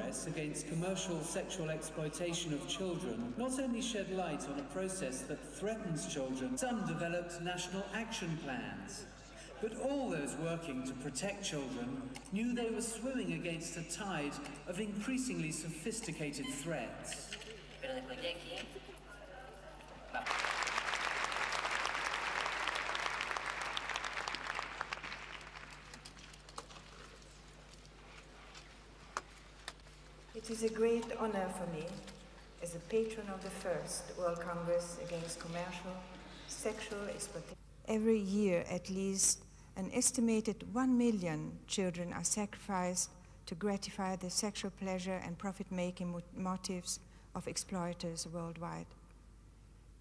progress against commercial sexual exploitation of children not only shed light on a process that threatens children, some developed national action plans. But all those working to protect children knew they were swimming against a tide of increasingly sophisticated threats. It is a great honor for me, as a patron of the first World Congress Against Commercial Sexual Exploitation. Every year, at least an estimated 1 million children are sacrificed to gratify the sexual pleasure and profit-making motives of exploiters worldwide.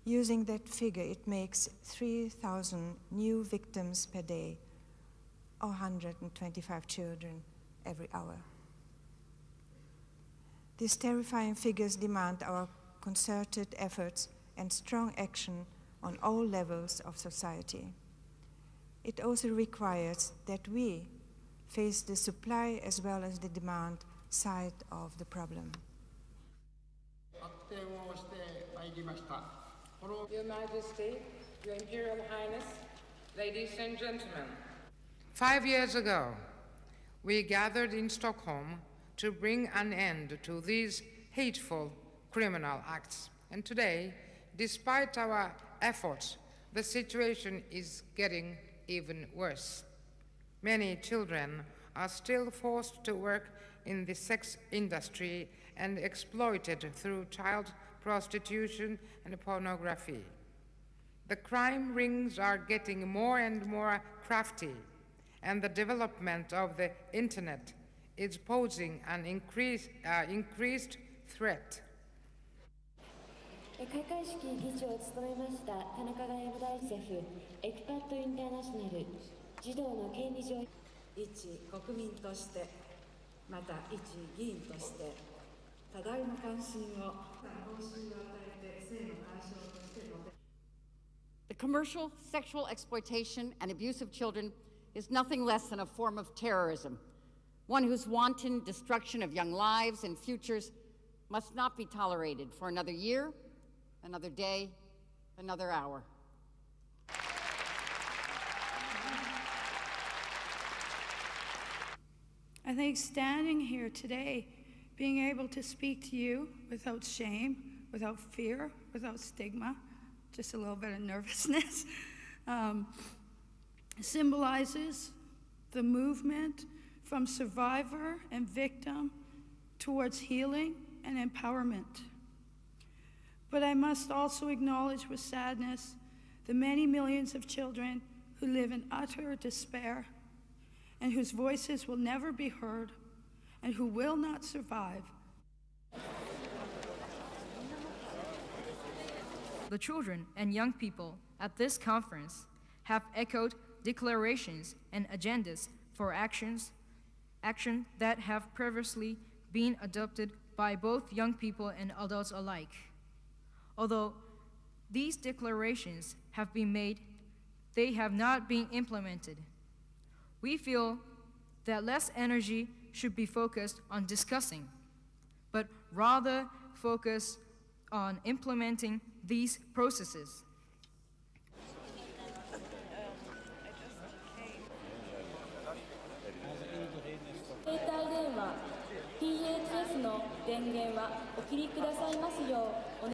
Using that figure, it makes 3,000 new victims per day, or 125 children every hour. These terrifying figures demand our concerted efforts and strong action on all levels of society. It also requires that we face the supply as well as the demand side of the problem. Your Majesty, Your Imperial Highness, ladies and gentlemen. 5 years ago, we gathered in Stockholm to bring an end to these hateful criminal acts. And today, despite our efforts, the situation is getting even worse. Many children are still forced to work in the sex industry and exploited through child prostitution and pornography. The crime rings are getting more and more crafty, and the development of the internet is posing an increased threat. 開会式議長を務めました田中外務大臣府エキパッドインターナショナル児童の権利上一国民としてまた一議員として多大の関心を報酬を与えて性の干渉として述べ The commercial sexual exploitation and abuse of children is nothing less than a form of terrorism, one whose wanton destruction of young lives and futures must not be tolerated for another year, another day, another hour. I think standing here today, being able to speak to you without shame, without fear, without stigma, just a little bit of nervousness, symbolizes the movement from survivor and victim towards healing and empowerment. But I must also acknowledge with sadness the many millions of children who live in utter despair and whose voices will never be heard and who will not survive. The children and young people at this conference have echoed declarations and agendas for action that have previously been adopted by both young people and adults alike. Although these declarations have been made, they have not been implemented. We feel that less energy should be focused on discussing, but rather focus on implementing these processes. PHS の電源はお切りくださいますよう